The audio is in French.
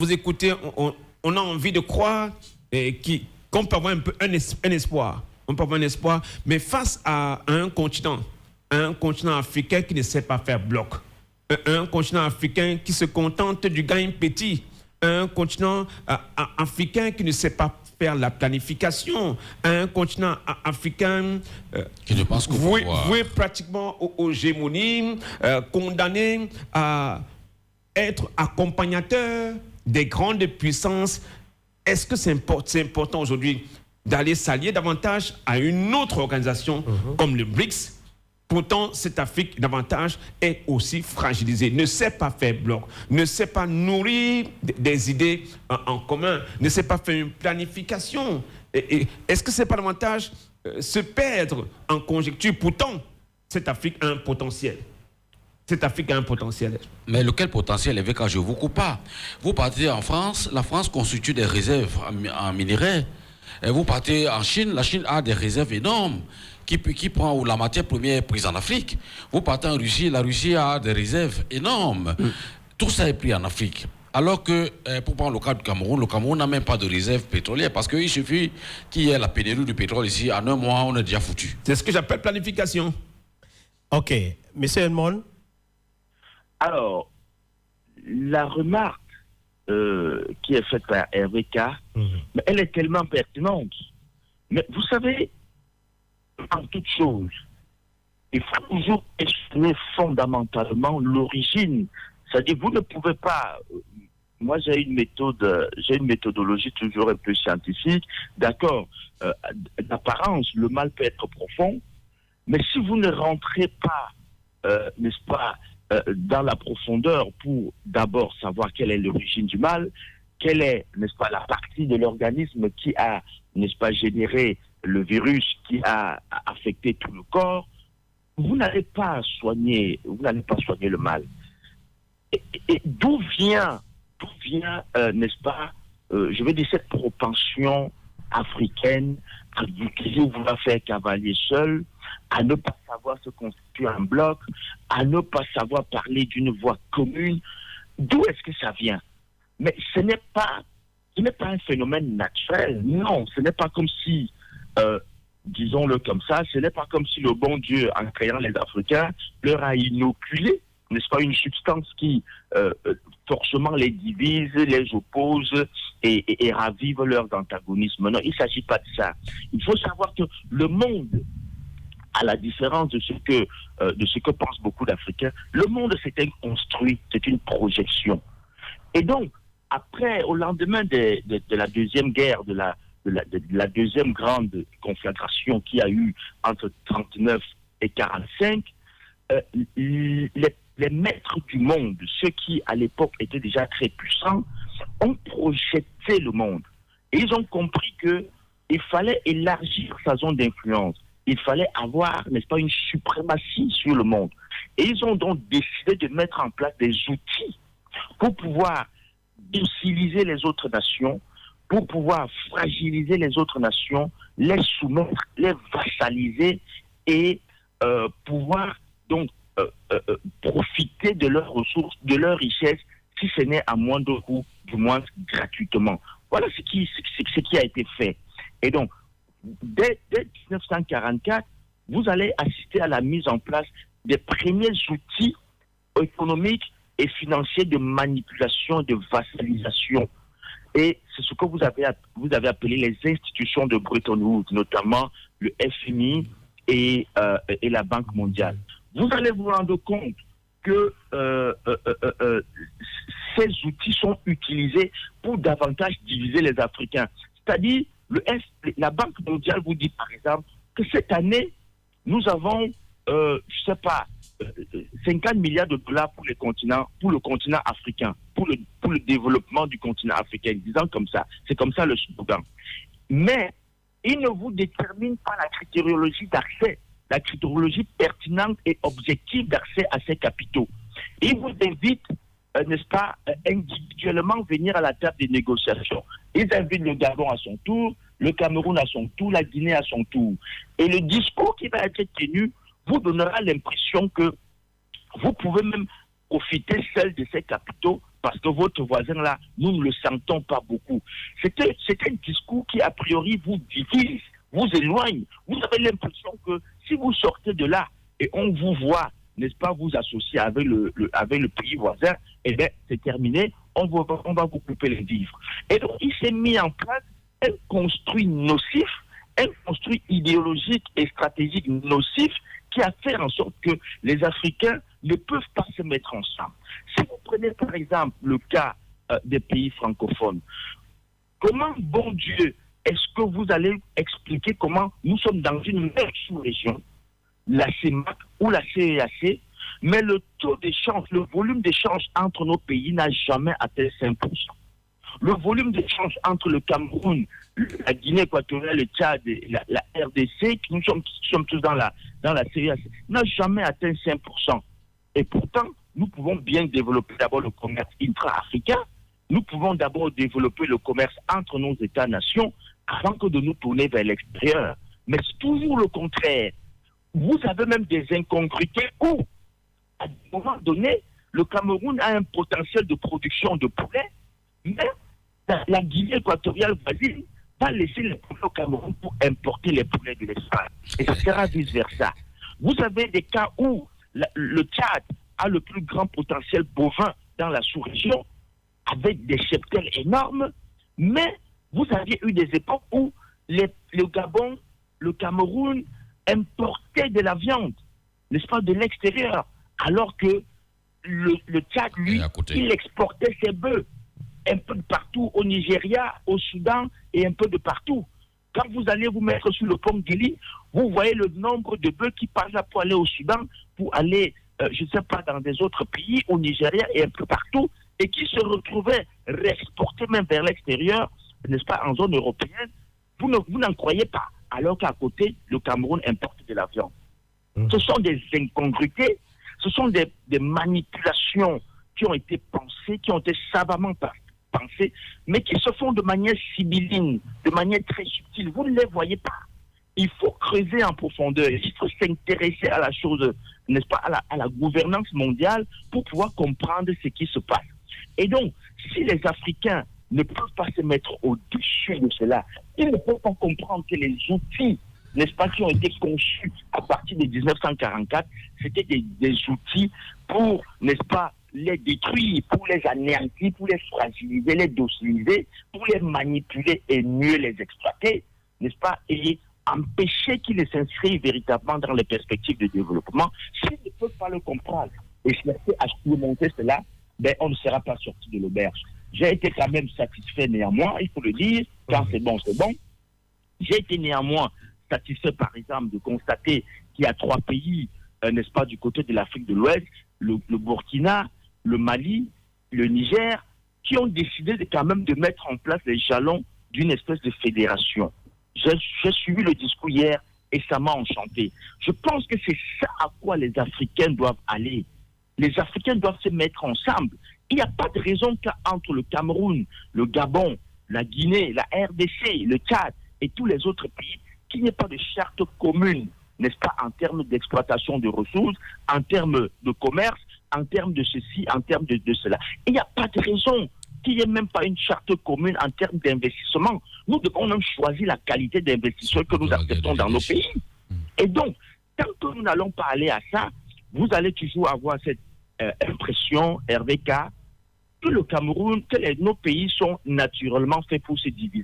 vous écoutez, on a envie de croire qu'on peut avoir un peu un espoir. On peut avoir un espoir, mais face à un continent africain qui ne sait pas faire bloc, un continent africain qui se contente du gain petit, un continent africain qui ne sait pas faire la planification, un continent africain qui ne pense voué pratiquement aux hégémonies, condamné à être accompagnateur des grandes puissances. Est-ce que c'est important aujourd'hui d'aller s'allier davantage à une autre organisation comme le BRICS? Pourtant, cette Afrique davantage est aussi fragilisée, ne sait pas faire bloc, ne sait pas nourrir des idées en commun, ne sait pas faire une planification. Est-ce que c'est pas davantage se perdre en conjecture? Pourtant, cette Afrique a un potentiel. Cette Afrique a un potentiel. Mais lequel potentiel avec je vous coupe pas. Vous partez en France, la France constitue des réserves en minerais. Et vous partez en Chine, la Chine a des réserves énormes qui prend la matière première prise en Afrique. Vous partez en Russie, la Russie a des réserves énormes. Tout ça est pris en Afrique. Alors que, pour prendre le cas du Cameroun, le Cameroun n'a même pas de réserve pétrolière parce qu'il suffit qu'il y ait la pénurie du pétrole ici. En un mois, on est déjà foutu. C'est ce que j'appelle planification. OK. Monsieur Edmond? Alors, la remarque qui est faite par RVK, mais elle est tellement pertinente. Mais vous savez, en toute chose, il faut toujours exprimer fondamentalement l'origine. C'est-à-dire, vous ne pouvez pas... Moi, j'ai une méthodologie toujours un peu scientifique. D'accord, d'apparence, le mal peut être profond, mais si vous ne rentrez pas, n'est-ce pas, dans la profondeur pour d'abord savoir quelle est l'origine du mal, quelle est, n'est-ce pas, la partie de l'organisme qui a, n'est-ce pas, généré le virus qui a affecté tout le corps, vous n'allez pas soigner le mal. Et d'où vient, n'est-ce pas, je veux dire, cette propension africaine à vouloir faire cavalier seul, à ne pas savoir se constituer un bloc, à ne pas savoir parler d'une voix commune. D'où est-ce que ça vient? Mais ce n'est pas un phénomène naturel. Non, ce n'est pas comme si, disons-le comme ça, ce n'est pas comme si le bon Dieu, en créant les Africains, leur a inoculé, n'est-ce pas, une substance qui forcément les divise, les oppose et ravive leurs antagonismes. Non, il ne s'agit pas de ça. Il faut savoir que le monde, à la différence de ce que pensent beaucoup d'Africains, le monde c'est un construit, c'est une projection. Et donc, après, au lendemain de la deuxième guerre, de la deuxième grande conflagration qu'il y a eu entre 1939 et 1945, les maîtres du monde, ceux qui à l'époque étaient déjà très puissants, ont projeté le monde. Et ils ont compris qu'il fallait élargir sa zone d'influence. Il fallait avoir, n'est-ce pas, une suprématie sur le monde. Et ils ont donc décidé de mettre en place des outils pour pouvoir dociliser les autres nations, pour pouvoir fragiliser les autres nations, les soumettre, les vassaliser et pouvoir donc profiter de leurs ressources, de leurs richesses, si ce n'est à moindre coût, du moins gratuitement. Voilà ce qui a été fait. Et donc, dès 1944, vous allez assister à la mise en place des premiers outils économiques et financiers de manipulation, de vassalisation. Et c'est ce que vous avez appelé les institutions de Bretton Woods, notamment le FMI et la Banque mondiale. Vous allez vous rendre compte que ces outils sont utilisés pour davantage diviser les Africains. C'est-à-dire, la Banque mondiale vous dit par exemple que cette année, nous avons, 50 milliards de dollars pour le continent africain, pour le développement du continent africain, disant comme ça. C'est comme ça le slogan. Mais il ne vous détermine pas la critériologie d'accès, la critériologie pertinente et objective d'accès à ces capitaux. Il vous invite, n'est-ce pas, individuellement venir à la table des négociations. Ils invitent le Gabon à son tour, le Cameroun à son tour, la Guinée à son tour. Et le discours qui va être tenu vous donnera l'impression que vous pouvez même profiter seul de ces capitaux parce que votre voisin là, nous ne le sentons pas beaucoup. C'est un discours qui, a priori, vous divise, vous éloigne. Vous avez l'impression que si vous sortez de là et on vous voit, n'est-ce pas, vous associer avec le pays voisin, eh bien, c'est terminé, on va vous couper les vivres. Et donc, il s'est mis en place un construit nocif, un construit idéologique et stratégique nocif qui a fait en sorte que les Africains ne peuvent pas se mettre ensemble. Si vous prenez par exemple le cas des pays francophones, comment, bon Dieu, est-ce que vous allez expliquer comment nous sommes dans une même sous-région, la CEMAC ou la CEAC, mais le taux d'échange, le volume d'échange entre nos pays n'a jamais atteint 5%. Le volume d'échange entre le Cameroun, la Guinée équatoriale, le Tchad, la RDC, nous sommes tous dans la CEAC, n'a jamais atteint 5%. Et pourtant, nous pouvons bien développer d'abord le commerce intra-africain, nous pouvons d'abord développer le commerce entre nos États-nations avant que de nous tourner vers l'extérieur. Mais c'est toujours le contraire. Vous avez même des incongruités où, à un moment donné, le Cameroun a un potentiel de production de poulet, mais la Guinée équatoriale voisine va laisser les poulets au Cameroun pour importer les poulets de l'Espagne. Et ça sera vice-versa. Vous avez des cas où le Tchad a le plus grand potentiel bovin dans la sous-région, avec des cheptels énormes, mais vous aviez eu des époques où le Gabon, le Cameroun importaient de la viande, n'est-ce pas, de l'extérieur, alors que le Tchad, lui, il exportait ses bœufs un peu de partout, au Nigeria, au Soudan et un peu de partout. Quand vous allez vous mettre sur le pont Guéli, vous voyez le nombre de bœufs qui passent là pour aller au Soudan, pour aller, je ne sais pas, dans des autres pays, au Nigeria et un peu partout, et qui se retrouvaient réexportés même vers l'extérieur, n'est-ce pas, en zone européenne. Vous n'en croyez pas, alors qu'à côté, le Cameroun importe de la viande. Ce sont des incongruités, ce sont des manipulations qui ont été pensées, qui ont été savamment pensées, mais qui se font de manière sibylline, de manière très subtile. Vous ne les voyez pas. Il faut creuser en profondeur, il faut s'intéresser à la chose, n'est-ce pas, à la gouvernance mondiale pour pouvoir comprendre ce qui se passe. Et donc, si les Africains ne peuvent pas se mettre au-dessus de cela, ils ne peuvent pas comprendre que les outils, n'est-ce pas, qui ont été conçus à partir de 1944, c'était des outils pour, n'est-ce pas, les détruire, pour les anéantir, pour les fragiliser, les dociliser, pour les manipuler et mieux les exploiter, n'est-ce pas, et empêcher qu'ils s'inscrivent véritablement dans les perspectives de développement. S'ils ne peuvent pas le comprendre et chercher à surmonter cela, ben, on ne sera pas sorti de l'auberge. J'ai été quand même satisfait néanmoins, il faut le dire, quand c'est bon, c'est bon. J'ai été néanmoins satisfait, par exemple, de constater qu'il y a 3 pays, n'est-ce pas, du côté de l'Afrique de l'Ouest, le Burkina, le Mali, le Niger, qui ont décidé quand même de mettre en place les jalons d'une espèce de fédération. J'ai suivi le discours hier et ça m'a enchanté. Je pense que c'est ça à quoi les Africains doivent aller. Les Africains doivent se mettre ensemble. Il n'y a pas de raison qu'entre le Cameroun, le Gabon, la Guinée, la RDC, le Tchad et tous les autres pays, qu'il n'y ait pas de charte commune, n'est-ce pas, en termes d'exploitation de ressources, en termes de commerce, en termes de ceci, en termes de cela. Il n'y a pas de raison qu'il n'y ait même pas une charte commune en termes d'investissement. Nous devons même choisir la qualité d'investisseurs que nous acceptons dans nos pays. Et donc, tant que nous n'allons pas aller à ça, vous allez toujours avoir cette impression, RVK, que le Cameroun, nos pays sont naturellement faits pour se diviser